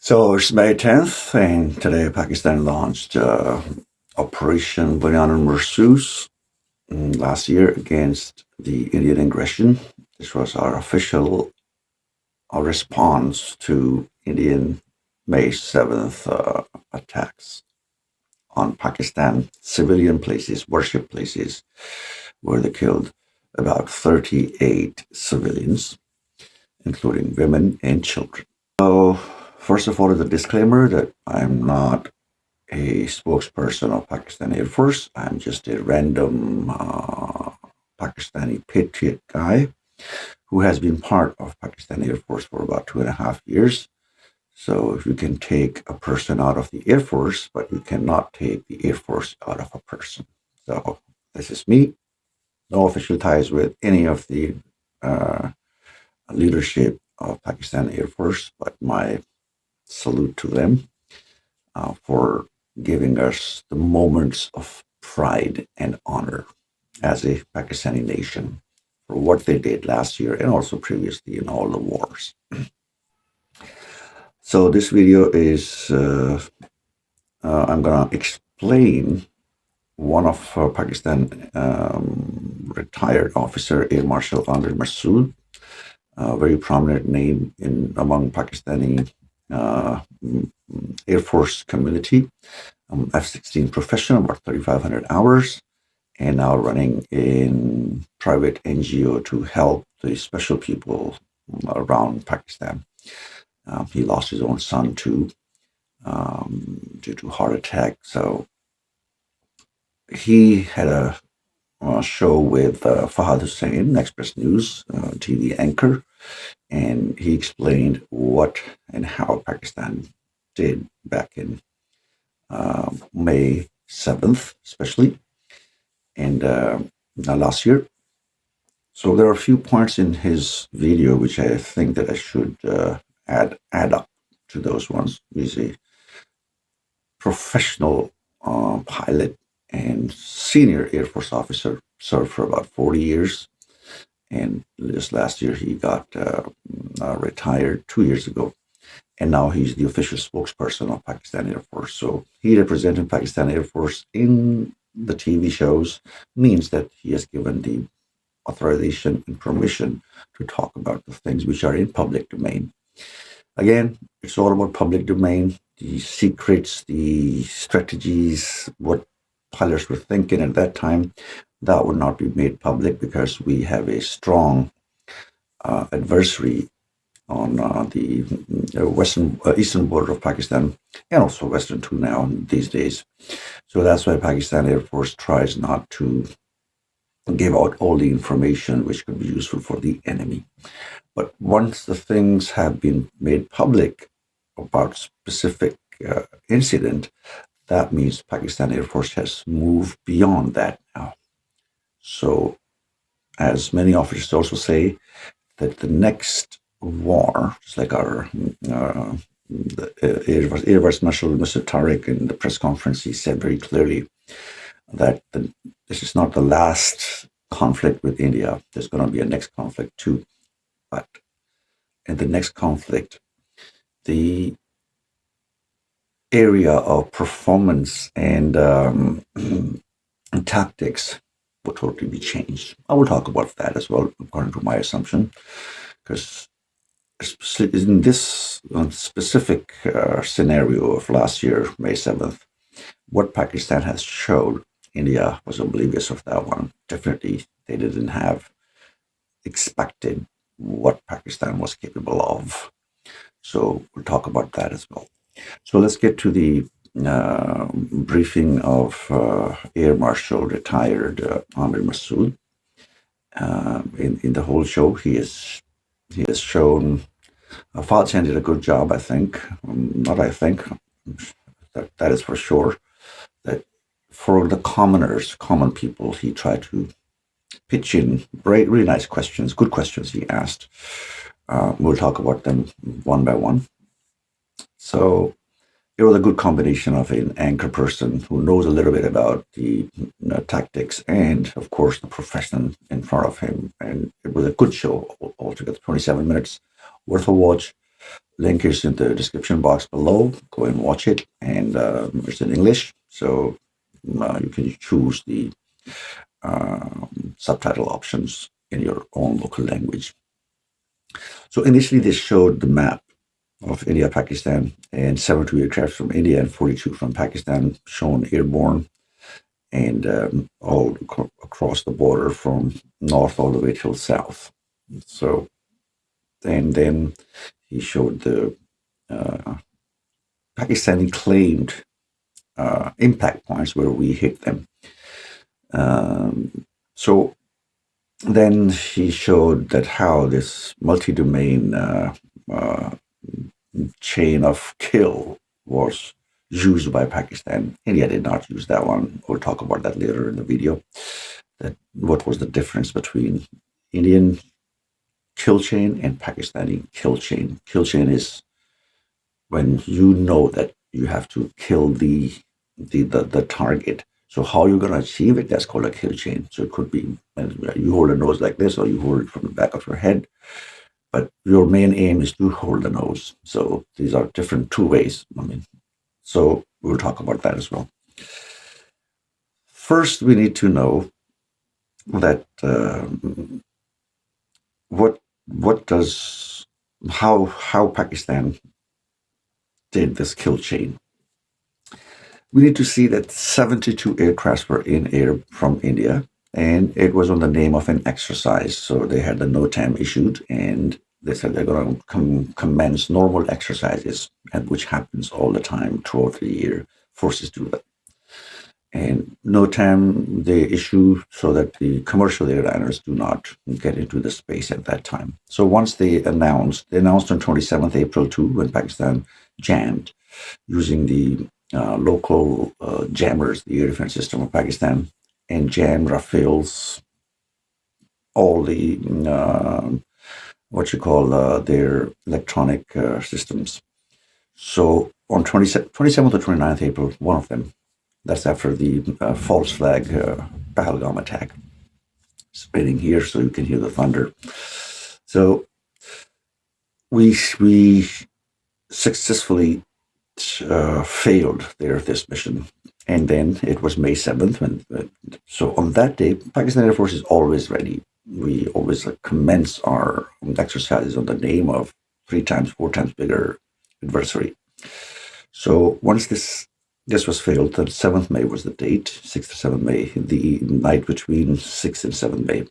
So it's May 10th, and today Pakistan launched Operation Aamir Masoof last year against the Indian aggression. This was our official response to Indian May 7th attacks on Pakistan civilian places, worship places, where they killed about 38 civilians, including women and children. So, first of all, is a disclaimer that I'm not a spokesperson of Pakistan Air Force. I'm just a random Pakistani patriot guy who has been part of Pakistan Air Force for about 2.5 years. So if you can take a person out of the Air Force, but you cannot take the Air Force out of a person. So this is me. No official ties with any of the leadership of Pakistan Air Force, but my salute to them for giving us the moments of pride and honor as a Pakistani nation for what they did last year and also previously in all the wars. So this video is, I'm going to explain one of Pakistan retired officer, Air Marshal Aamir Masood, a very prominent name among Pakistani Air Force community, F-16 professional, about 3,500 hours, and now running in private NGO to help the special people around Pakistan. He lost his own son too due to heart attack. So he had a show with Fahd Hussain, Express News TV anchor, and he explained what and how Pakistan did back in May 7th, especially, and last year. So there are a few points in his video which I think that I should add up to those ones. He's a professional pilot and senior Air Force officer, served for about 40 years. And just last year, he got retired 2 years ago. And now he's the official spokesperson of Pakistan Air Force. So he representing Pakistan Air Force in the TV shows means that he has given the authorization and permission to talk about the things which are in public domain. Again, it's all about public domain, the secrets, the strategies, what pilots were thinking at that time. That would not be made public because we have a strong adversary on the eastern border of Pakistan, and also western too now these days. So that's why Pakistan Air Force tries not to give out all the information which could be useful for the enemy. But once the things have been made public about specific incident, that means Pakistan Air Force has moved beyond that now. So, as many officers also say, that the next war, just like our Air Vice Marshal Mr. Tariq in the press conference, he said very clearly that this is not the last conflict with India. There's going to be a next conflict too. But in the next conflict, the area of performance and tactics will totally be changed. I will talk about that as well, according to my assumption, because in this specific scenario of last year, May 7th, what Pakistan has showed, India was oblivious of that one. Definitely, they didn't have expected what Pakistan was capable of. So we'll talk about that as well. So let's get to the briefing of Air Marshal retired Aamir Masood. In the whole show, he has shown Fahd Hussain did a good job, I think. Not I think, that is for sure. That for the commoners, common people, he tried to pitch in really nice questions, good questions he asked. We'll talk about them one by one. So it was a good combination of an anchor person who knows a little bit about the tactics and, of course, the profession in front of him. And it was a good show altogether, 27 minutes worth of watch. Link is in the description box below. Go and watch it, and it's in English, so you can choose the subtitle options in your own local language. So initially, they showed the map of India, Pakistan, and 72 aircraft from India and 42 from Pakistan shown airborne, and all across the border from north all the way till south. So, and then he showed the Pakistani claimed impact points where we hit them. So then he showed that how this multi-domain chain of kill was used by Pakistan. India did not use that one. We'll talk about that later in the video. That what was the difference between Indian kill chain and Pakistani kill chain. Kill chain is when you know that you have to kill the target. So how you're going to achieve it, that's called a kill chain. So it could be you hold a nose like this, or you hold it from the back of your head. But your main aim is to hold the nose. So these are different two ways. So we'll talk about that as well. First, we need to know that how Pakistan did this kill chain. We need to see that 72 aircrafts were in air from India, and it was on the name of an exercise. So they had the NOTAM issued, and they said they're going to commence normal exercises, and which happens all the time throughout the year. Forces do that. And NOTAM they issue so that the commercial airliners do not get into the space at that time. So once they announced on 27th April too, when Pakistan jammed using the local jammers, the air defense system of Pakistan, and jammed Rafales, all the their electronic systems. So on 27th or 29th April, one of them, that's after the false flag Pahalgam attack. Spinning here so you can hear the thunder. So we successfully failed this mission. And then it was May 7th. So on that day, Pakistan Air Force is always ready. We always commence our exercises on the name of 3 times, 4 times bigger adversary. So once this was failed, the 7th May was the date, 6th or 7th May, the night between 6th and 7th May,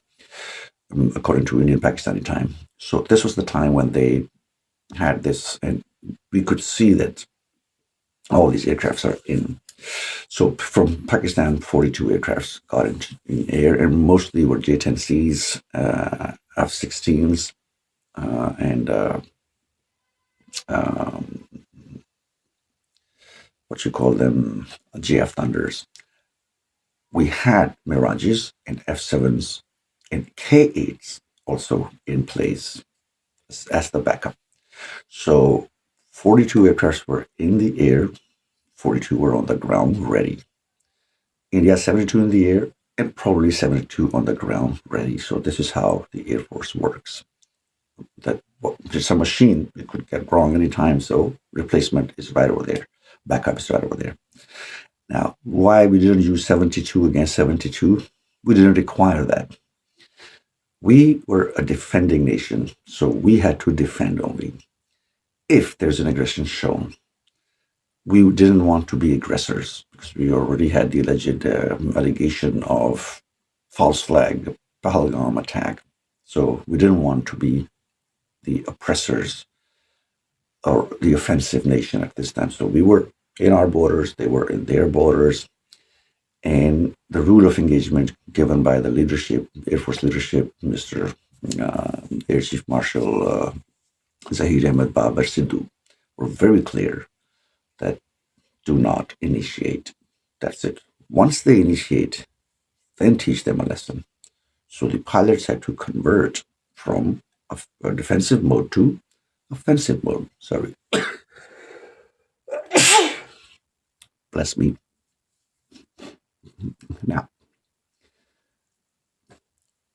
according to Indian Pakistani time. So this was the time when they had this, and we could see that all these aircrafts are in. So from Pakistan, 42 aircrafts got in air, and mostly were J-10Cs, F-16s, and what you call them, GF Thunders. We had Mirages and F-7s and K-8s also in place as the backup. So 42 aircrafts were in the air, 42 were on the ground ready. India 72 in the air, and probably 72 on the ground ready. So this is how the Air Force works. That it's a machine. It could get wrong anytime, so replacement is right over there. Backup is right over there. Now, why we didn't use 72 against 72? We didn't require that. We were a defending nation, so we had to defend only. If there's an aggression shown, we didn't want to be aggressors because we already had the alleged allegation of false flag Pahalgam attack. So we didn't want to be the oppressors or the offensive nation at this time. So we were in our borders, they were in their borders, and the rule of engagement given by the leadership, Air Force leadership, Mr. Air Chief Marshal Zahir Ahmed Babar Sidhu, were very clear that do not initiate. That's it. Once they initiate, then teach them a lesson. So the pilots had to convert from a defensive mode to offensive mode. Sorry. Bless me. Now,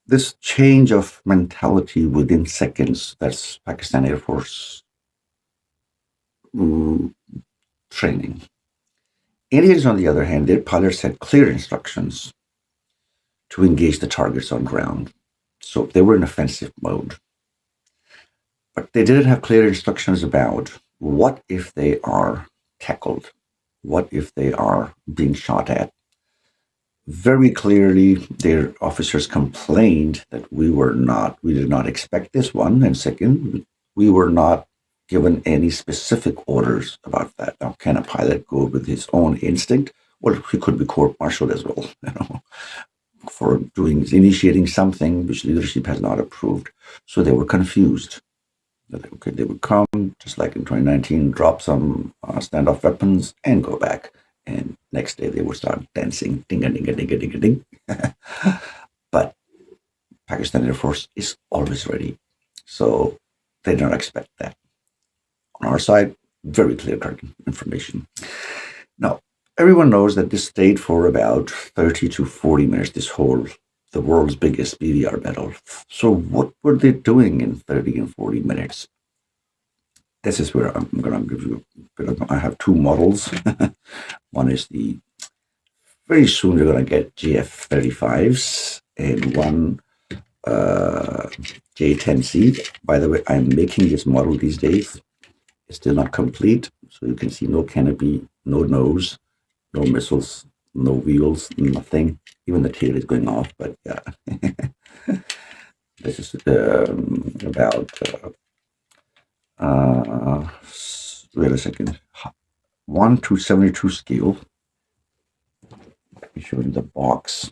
this change of mentality within seconds, that's Pakistan Air Force mm, training. Indians, on the other hand, their pilots had clear instructions to engage the targets on ground. So they were in offensive mode. But they didn't have clear instructions about what if they are tackled? What if they are being shot at? Very clearly, their officers complained that we did not expect this one. And second, we were not given any specific orders about that. Now, can a pilot go with his own instinct? Well, he could be court-martialed as well, for initiating something which leadership has not approved. So they were confused. Okay, they would come, just like in 2019, drop some standoff weapons and go back. And next day they would start dancing, ding a ding a ding a ding a ding. But Pakistan Air Force is always ready. So they don't expect that. On our side, very clear-cut information. Now, everyone knows that this stayed for about 30 to 40 minutes, the world's biggest BVR battle. So what were they doing in 30 and 40 minutes? This is where I'm going to give you, I have two models. One is very soon we're going to get GF-35s and one J-10C. By the way, I'm making this model these days. It's still not complete. So you can see no canopy, no nose, no missiles, no wheels, nothing. Even the tail is going off, but yeah. This is about, wait a second, 1 to 72 scale. Let me show you the box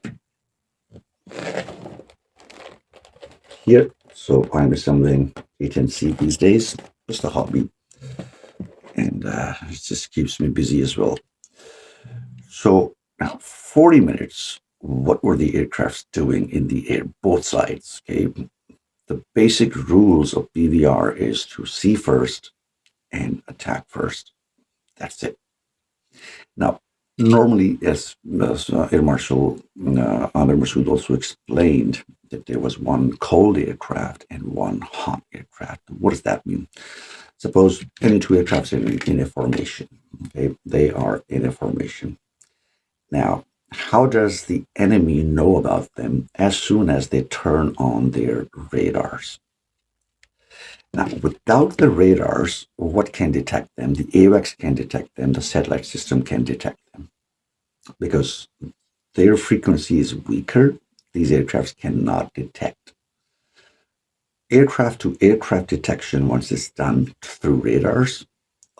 here. So I'm assembling A10C these days, just a hobby. And it just keeps me busy as well. So now 40 minutes, what were the aircrafts doing in the air, both sides? Okay, the basic rules of BVR is to see first and attack first. That's it. Now, normally, as Air Marshal Aamir Masood also explained, that there was one cold aircraft and one hot aircraft. What does that mean? Suppose any two aircrafts are in a formation. Okay, they are in a formation. Now, how does the enemy know about them as soon as they turn on their radars? Now, without the radars, what can detect them? The AWACS can detect them. The satellite system can detect them. Because their frequency is weaker, these aircrafts cannot detect. Aircraft to aircraft detection, once it's done through radars,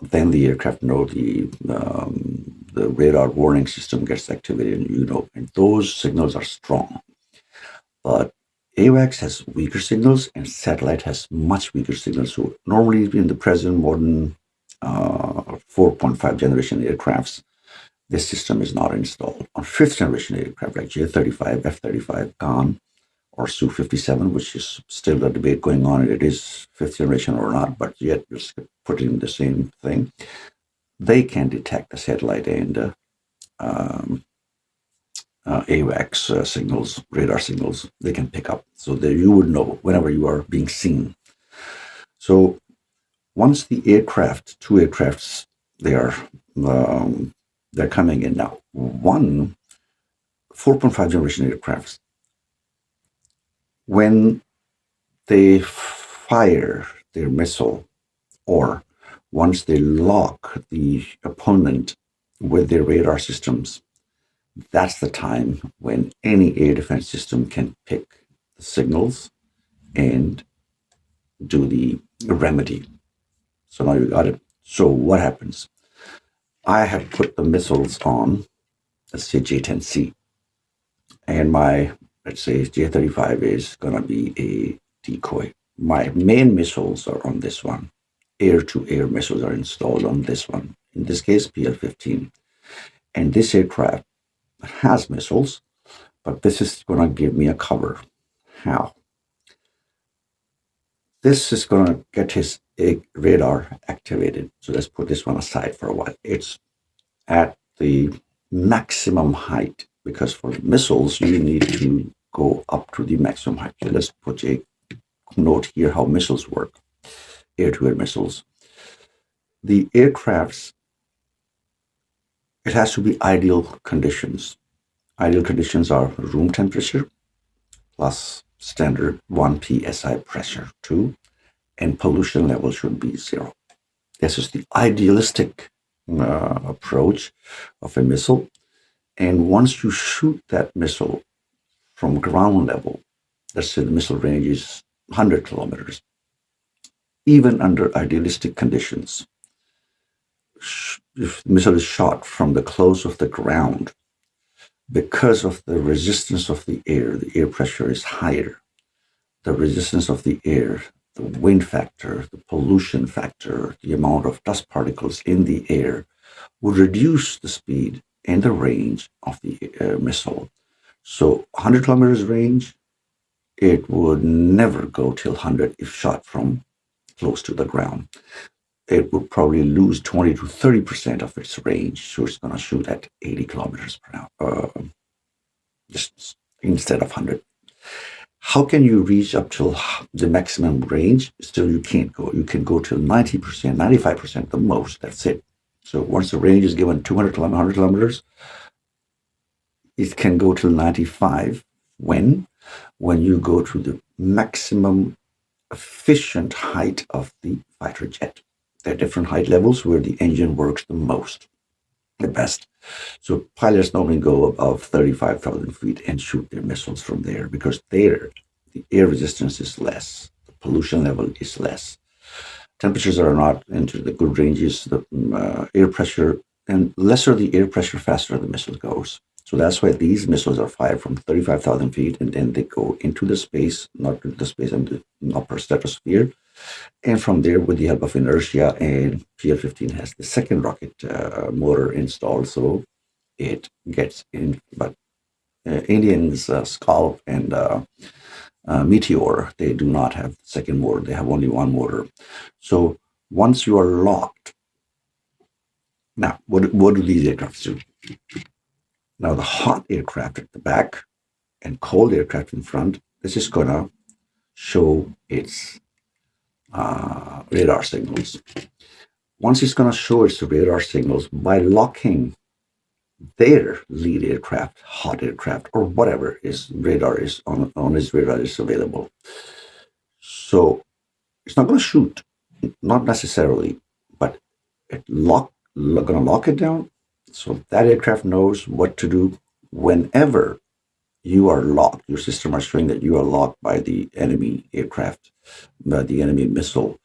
then the aircraft know the radar warning system gets activated, and those signals are strong. But AWACS has weaker signals and satellite has much weaker signals. So normally in the present modern 4.5 generation aircrafts, this system is not installed. On 5th generation aircraft like J-35, F-35, gone, or Su-57, which is still a debate going on. It is 5th generation or not, but yet just put in the same thing. They can detect the satellite and AWACS signals, radar signals. They can pick up, so that you would know whenever you are being seen. So once the two aircrafts, they're coming in now. 4.5 generation aircrafts, when they fire their missile, or once they lock the opponent with their radar systems, that's the time when any air defense system can pick the signals and do the remedy. So now you got it. So what happens? I have put the missiles on, let's say J-10C, and my, let's say J-35 is going to be a decoy. My main missiles are on this one. Air-to-air missiles are installed on this one. In this case, PL-15. And this aircraft has missiles, but this is going to give me a cover. How? This is going to get his radar activated. So let's put this one aside for a while. It's at the maximum height, because for missiles, you need to go up to the maximum height. So let's put a note here how missiles work, air-to-air missiles. the aircrafts, it has to be ideal conditions. Ideal conditions are room temperature plus standard 1 psi pressure, 2, and pollution level should be 0. This is the idealistic approach of a missile. And once you shoot that missile from ground level, let's say the missile range is 100 kilometers, even under idealistic conditions, if the missile is shot from the close of the ground, because of the resistance of the air pressure is higher. The resistance of the air, the wind factor, the pollution factor, the amount of dust particles in the air would reduce the speed and the range of the missile. So 100 kilometers range, it would never go till 100 if shot from close to the ground. It would probably lose 20 to 30% of its range. So it's going to shoot at 80 kilometers per hour distance instead of 100. How can you reach up till the maximum range? Still, you can't go. You can go till 90%, 95% the most. That's it. So once the range is given 200 kilometers, 100 kilometers, it can go till 95. When you go to the maximum efficient height of the fighter jet. There are different height levels where the engine works the most, the best. So pilots normally go above 35,000 feet and shoot their missiles from there because there the air resistance is less, the pollution level is less. Temperatures are not into the good ranges, the air pressure, and lesser the air pressure, faster the missile goes. So that's why these missiles are fired from 35,000 feet and then they go into the space, not into the space and the upper stratosphere. And from there, with the help of inertia, and PL-15 has the second rocket motor installed, so it gets in. But Indians, Scalp and Meteor, they do not have the second motor. They have only one motor. So once you are locked, now, what do these aircraft do? Now, the hot aircraft at the back and cold aircraft in front, this is going to show its radar signals. Once it's going to show its radar signals by locking their lead aircraft, hot aircraft, or whatever is radar is on its radar is available. So it's not going to shoot, not necessarily, but it's going to lock it down. So that aircraft knows what to do whenever you are locked. Your system are showing that you are locked by the enemy aircraft, by the enemy missile.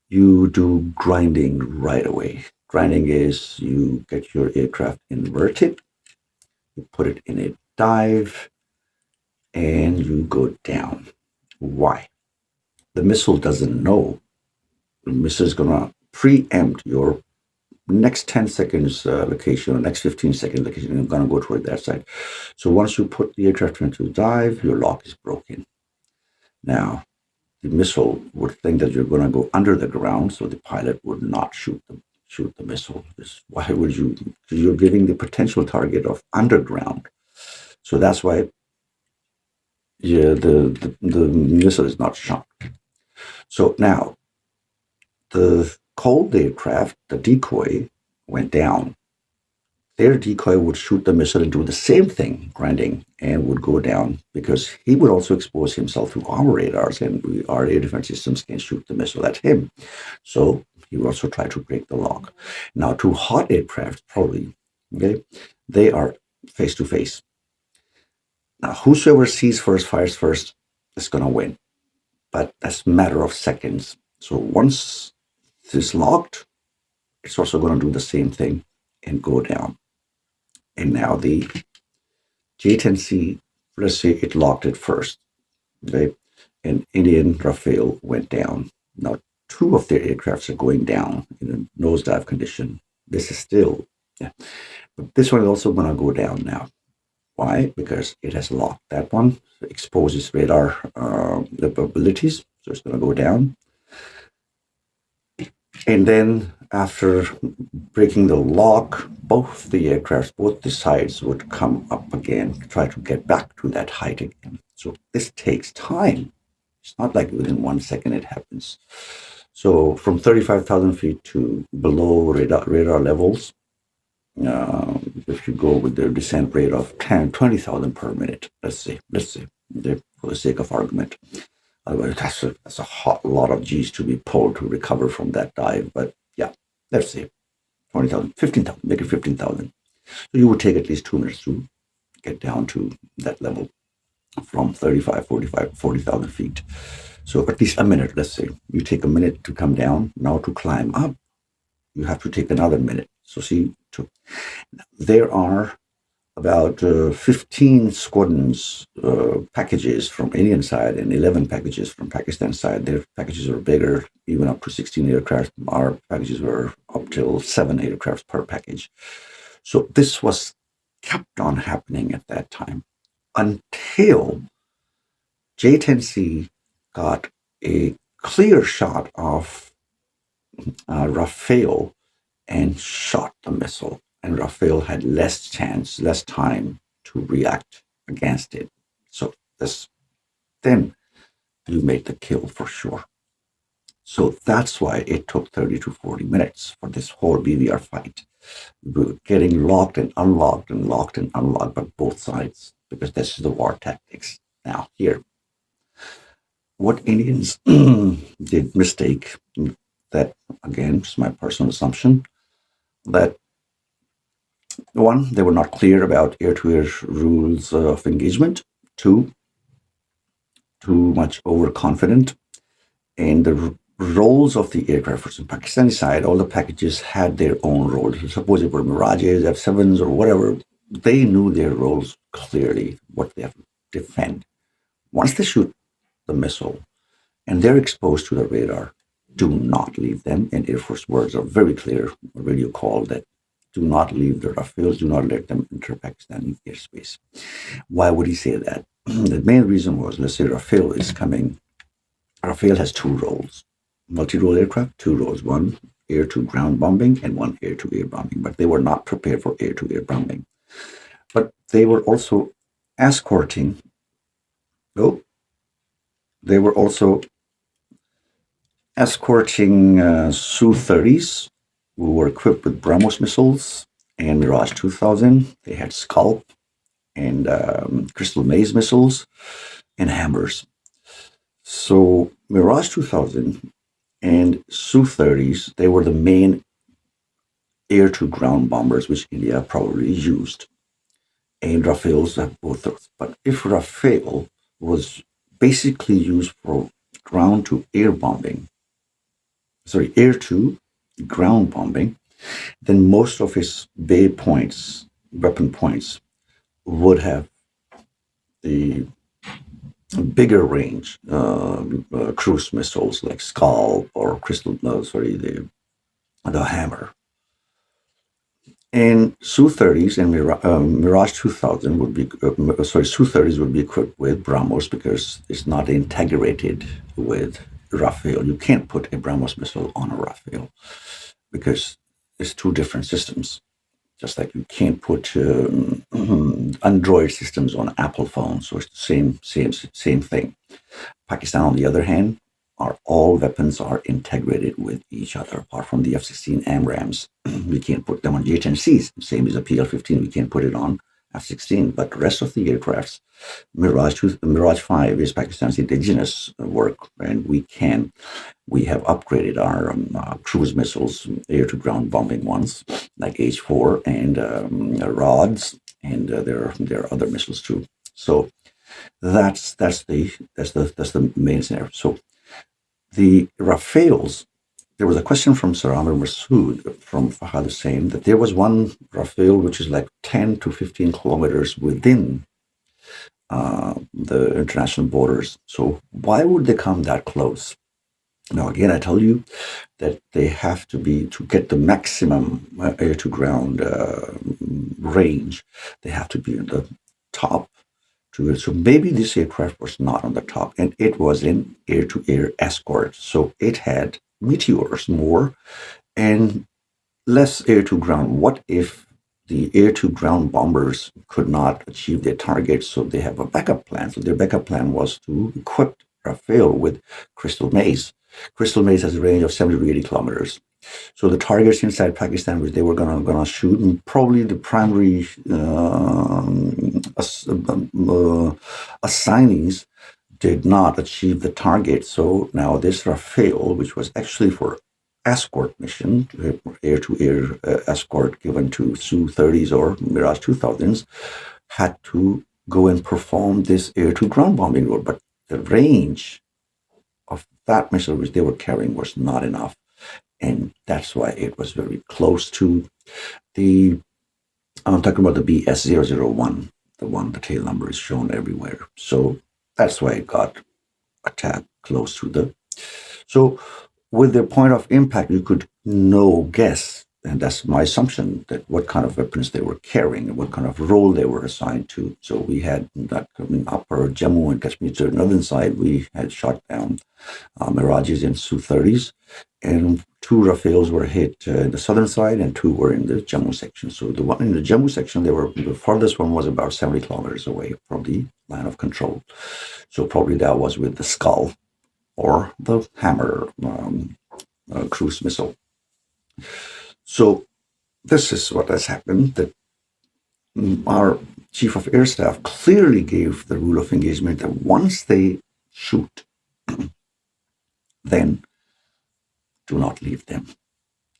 You do grinding right away. Grinding is you get your aircraft inverted, you put it in a dive, and you go down. Why? The missile doesn't know. The missile is going to preempt your next 10 seconds location or next 15 seconds location. You're going to go toward that side. So once you put the aircraft into dive, your lock is broken. Now, the missile would think that you're going to go under the ground, so the pilot would not shoot the missile. Why would you? Because you're giving the potential target of underground. So that's why the missile is not shot. So now, the cold aircraft, the decoy, went down. Their decoy would shoot the missile and do the same thing, grinding, and would go down because he would also expose himself to our radars, and our air defense systems can shoot the missile at him. So he would also try to break the lock. Now, two hot aircraft, probably, okay, they are face to face. Now, whosoever sees first, fires first, is going to win. But that's a matter of seconds. So once it's locked, it's also going to do the same thing and go down. And now the J-10C, let's say it locked it first, okay? And Indian Rafale went down. Now, two of their aircrafts are going down in a nosedive condition. This is still, yeah. But this one is also going to go down now. Why? Because it has locked that one, exposes radar capabilities, so it's going to go down. And then after breaking the lock, both the aircrafts, both the sides would come up again, try to get back to that height again. So this takes time. It's not like within 1 second it happens. So from 35,000 feet to below radar levels, if you go with the descent rate of 10, 20,000 per minute, let's say, okay, for the sake of argument. Otherwise, that's a hot lot of G's to be pulled to recover from that dive. But yeah, let's say 20,000, 15,000, make it 15,000. So you would take at least 2 minutes to get down to that level from 35, 45, 40,000 feet. So at least a minute, let's say. You take a minute to come down. Now to climb up, you have to take another minute. So see, there are about 15 squadrons packages from Indian side and 11 packages from Pakistan side. Their packages are bigger, even up to 16 aircraft. Our packages were up till 7 aircraft per package. So this was kept on happening at that time until J-10C got a clear shot of Rafael and shot the missile. And Rafael had less chance, less time to react against it. So then you made the kill for sure. So that's why it took 30 to 40 minutes for this whole BVR fight. We were getting locked and unlocked and locked and unlocked by both sides, because this is the war tactics. Now here, what Indians did mistake, that again is my personal assumption, that one, they were not clear about air-to-air rules of engagement. Two, too much overconfident. And the roles of the aircraft from Pakistani side, all the packages had their own roles. Suppose it were Mirages, F-7s, or whatever, they knew their roles clearly, what they have to defend. Once they shoot the missile and they're exposed to the radar, do not leave them. And Air Force words are very clear, a radio call, that do not leave the Rafales, do not let them enter Pakistani airspace. Why would he say that? The main reason was, let's say Rafael is coming. Rafael has two roles, multi-role aircraft, two roles, one air-to-ground bombing and one air-to-air bombing, but they were not prepared for air-to-air bombing. But they were also escorting, Su-30s, who were equipped with BrahMos missiles and Mirage 2000. They had Scalp and Crystal Maze missiles and hammers. So Mirage 2000 and Su-30s, they were the main air-to-ground bombers which India probably used. And Rafales have both those. But if Rafale was basically used for ground-to-air bombing, air-to-ground bombing, then most of his weapon points, would have the bigger range cruise missiles like Scalp or the Hammer. And Su-30s and Mirage 2000 would be, Su-30s would be equipped with BrahMos because it's not integrated with Rafale. You can't put a BrahMos missile on a Rafale because it's two different systems. Just like you can't put Android systems on Apple phones, so it's the same thing. Pakistan, on the other hand, all weapons are integrated with each other, apart from the F-16 AMRAAMs. We can't put them on J-10Cs, same as a PL-15. We can't put it on F-16, but the rest of the aircrafts, Mirage 5 is Pakistan's indigenous work, and we have upgraded our cruise missiles, air-to-ground bombing ones, like H-4 and rods, and there are other missiles too. So that's the main scenario. So the Rafales, there was a question from Sir Aamir Masood from Fahd Hussain that there was one Rafale which is like 10 to 15 kilometers within the international borders. So why would they come that close? Now, again, I tell you that they have to get the maximum air-to-ground range, they have to be in the top. So maybe this aircraft was not on the top, and it was in air-to-air escort. So it had meteors more and less air-to-ground. What if the air-to-ground bombers could not achieve their targets? So they have a backup plan. So their backup plan was to equip Rafale with Crystal Maze. Crystal Maze has a range of 70 to 80 kilometers. So the targets inside Pakistan, which they were gonna shoot, and probably the primary assignees did not achieve the target. So now this Rafale, which was actually for escort mission, air-to-air escort given to Su-30s or Mirage 2000s, had to go and perform this air-to-ground bombing role. But the range of that missile which they were carrying was not enough. And that's why it was very close to the, I'm talking about the BS-001, the tail number is shown everywhere. So that's why it got attacked close to the, so with the point of impact, you could guess, and that's my assumption, that what kind of weapons they were carrying and what kind of role they were assigned to. So we had that upper Jammu and Kashmir to the northern side, we had shot down Mirages and Su-30s, and 2 Rafales were hit in the southern side and 2 were in the Jammu section. So the one in the Jammu section, the farthest one was about 70 kilometers away from the line of control. So probably that was with the Skull or the Hammer cruise missile. So this is what has happened, that our Chief of Air Staff clearly gave the rule of engagement that once they shoot, then do not leave them.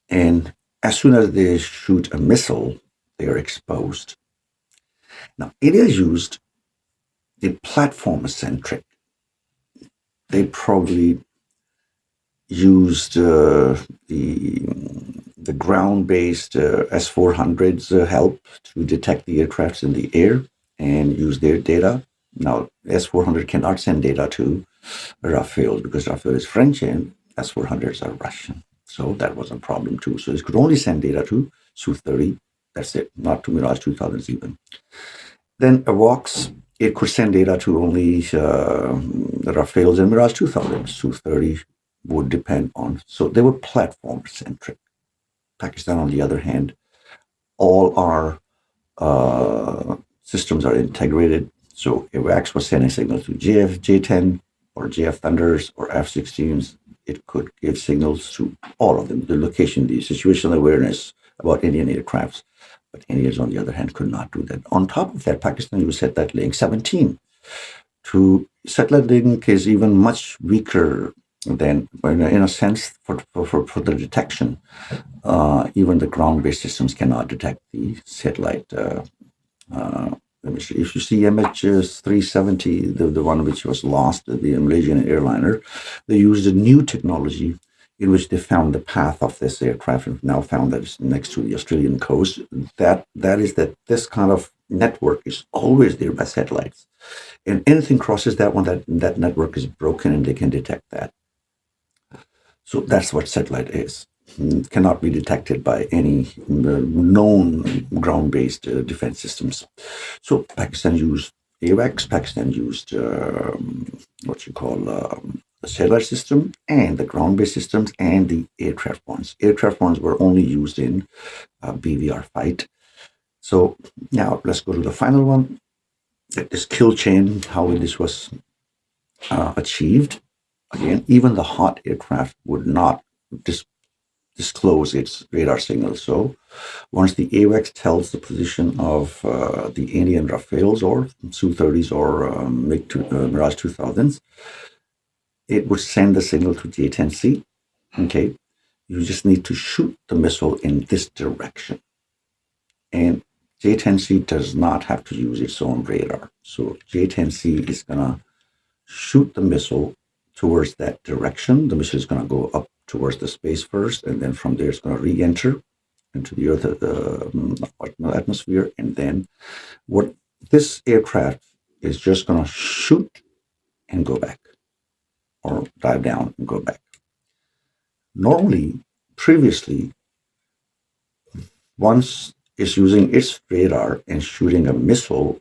And as soon as they shoot a missile, they are exposed. Now, India used the platform-centric. They probably used the ground-based S-400s help to detect the aircrafts in the air and use their data. Now, S-400 cannot send data to Rafale because Rafale is French and S-400s are Russian. So that was a problem too. So it could only send data to Su-30. That's it, not to Mirage 2000s even. Then AWACS, it could send data to only the Rafales and Mirage 2000. Su-30 would depend on. So they were platform-centric. Pakistan, on the other hand, all our systems are integrated. So AWACS was sending signals to J10 or JF Thunders or F-16s. It could give signals to all of them, the location, the situational awareness about Indian aircrafts. But Indians, on the other hand, could not do that. On top of that, Pakistan used satellite link 17. Satellite link is even much weaker than, in a sense, for the detection. Even the ground-based systems cannot detect the satellite. If you see MH370, the one which was lost, the Malaysian airliner, they used a new technology in which they found the path of this aircraft and now found that it's next to the Australian coast. That is that this kind of network is always there by satellites. And anything crosses that one, that network is broken and they can detect that. So that's what satellite is. It cannot be detected by any known ground-based defense systems. So Pakistan used AWACS, Pakistan used the satellite system and the ground-based systems and the aircraft ones. Aircraft ones were only used in BVR fight. So now let's go to the final one. This kill chain, how this was achieved. Again, even the hot aircraft would not disclose its radar signal. So once the AWACS tells the position of the Indian Rafales or Su-30s or Mirage 2000s, it would send the signal to J10C. Okay, you just need to shoot the missile in this direction. And J10C does not have to use its own radar. So J10C is going to shoot the missile towards that direction. The missile is going to go up towards the space first, and then from there it's going to re-enter into the Earth atmosphere. And then what this aircraft is just going to shoot and go back, or dive down and go back. Normally, previously, once it's using its radar and shooting a missile,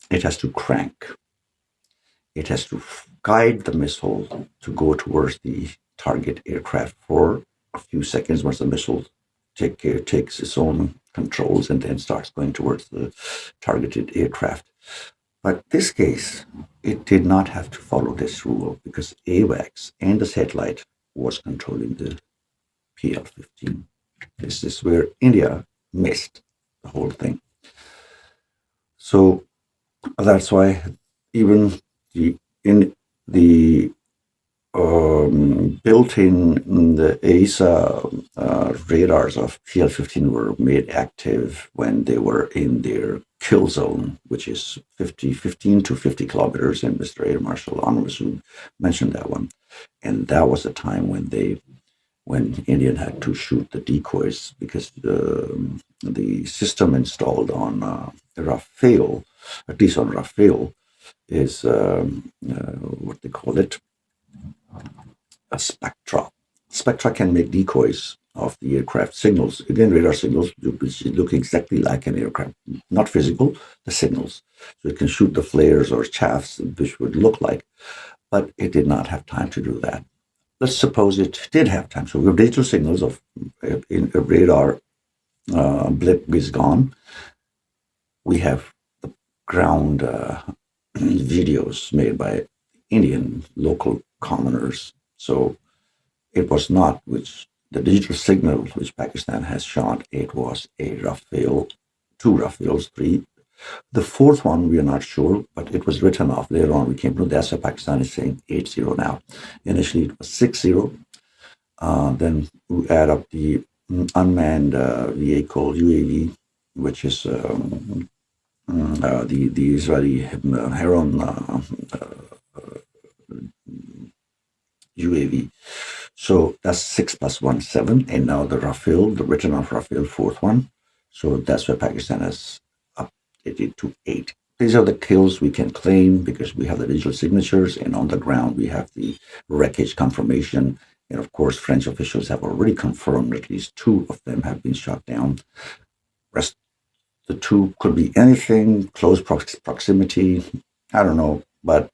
it has to crank. It has to guide the missile to go towards the target aircraft for a few seconds once the missile takes its own controls and then starts going towards the targeted aircraft. But this case, it did not have to follow this rule because AWACS and the satellite was controlling the PL-15. This is where India missed the whole thing. So that's why even in the built-in the ASA radars of PL-15 were made active when they were in their kill zone, which is 15 to 50 kilometers, and Mr. Air Marshal Aamir Masoof mentioned that one. And that was the time when Indian had to shoot the decoys because the system installed on Rafale, at least on Rafale, is what they call it, a spectra. Spectra can make decoys of the aircraft signals. Again, radar signals which look exactly like an aircraft, not physical, the signals. So it can shoot the flares or chaffs, which would look like, but it did not have time to do that. Let's suppose it did have time. So we have digital signals of in a radar blip is gone. We have the ground videos made by Indian local commoners. So it was not which the digital signal which Pakistan has shot. It was a Rafale, two Rafales, three. The fourth one we are not sure, but it was written off later on. We came to that's why Pakistan is saying 8-0 now. Initially it was 6-0. Then we add up the unmanned vehicle UAV, which is the Israeli Heron UAV. So that's 6 plus 1, 7. And now the Rafale, the written off Rafale, fourth one. So that's where Pakistan has updated to 8. These are the kills we can claim because we have the digital signatures, and on the ground we have the wreckage confirmation. And of course, French officials have already confirmed at least 2 of them have been shot down. Rest, the 2 could be anything, close proximity, I don't know, but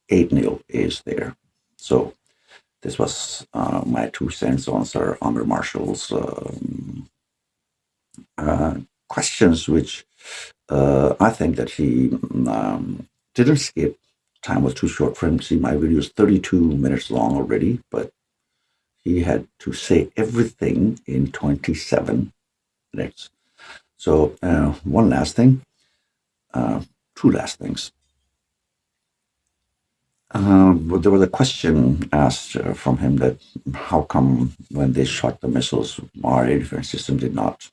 8-0 is there. So this was my 2 cents on Sir Aamir Marshal's questions, which I think that he didn't skip. Time was too short for him. See, my video is 32 minutes long already, but he had to say everything in 27 minutes. So one last thing, 2 last things. There was a question asked from him that how come when they shot the missiles, our air defense system did not,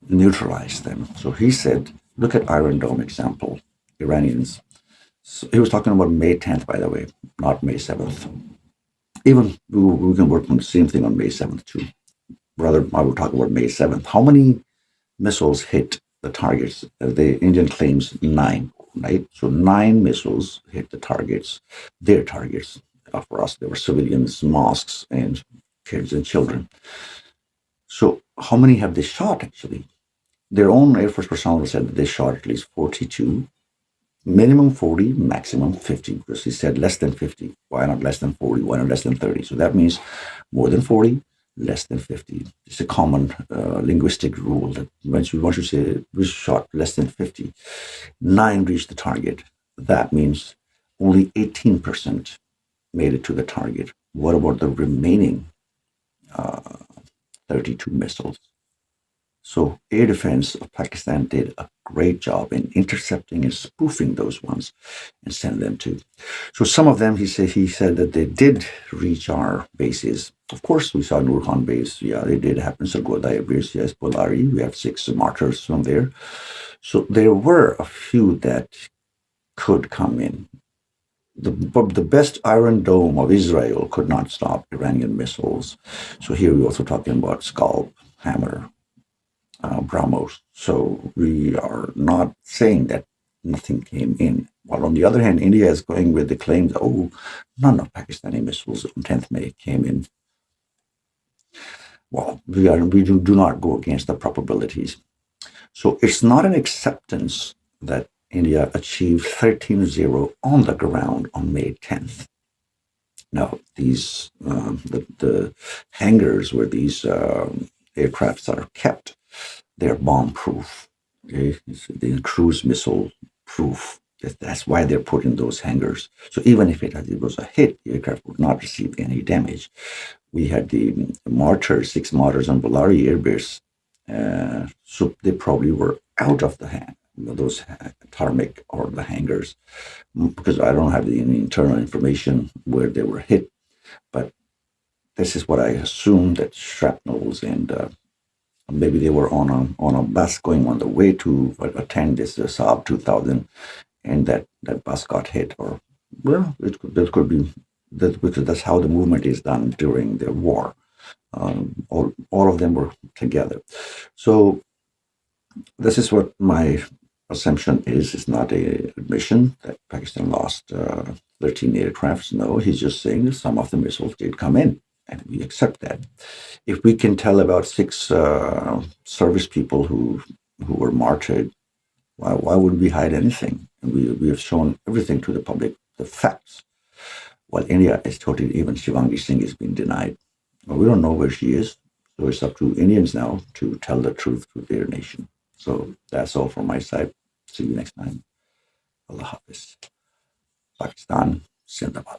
neutralize them. So he said, look at Iron Dome example, Iranians. So he was talking about May 10th, by the way, not May 7th. Even we can work on the same thing on May 7th too. Rather, I will talk about May 7th. How many missiles hit the targets? The Indian claims 9, right? So 9 missiles hit the targets, their targets. For us, they were civilians, mosques, and kids and children. So how many have they shot, actually? Their own Air Force personnel said that they shot at least 42, minimum 40, maximum 50, because he said less than 50. Why not less than 40? Why not less than 30? So that means more than 40, less than 50. It's a common linguistic rule that once you say we shot less than 50, 9 reached the target. That means only 18% made it to the target. What about the remaining 32 missiles? So air defense of Pakistan did a great job in intercepting and spoofing those ones and send them to. So some of them, he said that they did reach our bases. Of course, we saw Nur Khan base. Yeah, they did happen. Sargodha base, yes, Polari. We have 6 martyrs from there. So there were a few that could come in. The best Iron Dome of Israel could not stop Iranian missiles. So here we're also talking about Scalp, Hammer, BrahMos. So we are not saying that nothing came in. While on the other hand, India is going with the claim that, none of Pakistani missiles on 10th May came in. Well, we do not go against the probabilities. So it's not an acceptance that India achieved 13-0 on the ground on May 10th. Now, these the hangars where these aircrafts are kept, they're bomb-proof. Okay, they're cruise missile proof. That's why they're put in those hangars. So even if it was a hit, the aircraft would not receive any damage. We had the mortars, 6 mortars on Ballari Air Base. So they probably were out of those tarmac or the hangars, because I don't have any internal information where they were hit. But this is what I assume, that shrapnels, and maybe they were on a bus going on the way to attend this Saab 2000, and that bus got hit. Or, well, that could be that, because that's how the movement is done during the war. All of them were together. So this is what my assumption is. It's not a admission that Pakistan lost 13 aircrafts. No, he's just saying that some of the missiles did come in, and we accept that. If we can tell about 6 service people who were martyred, why would we hide anything? And we have shown everything to the public, the facts. While India is totally, even Shivangi Singh is being denied. Well, we don't know where she is. So it's up to Indians now to tell the truth to their nation. So that's all from my side. See you next time. Allah Hafiz. Pakistan Zindabad.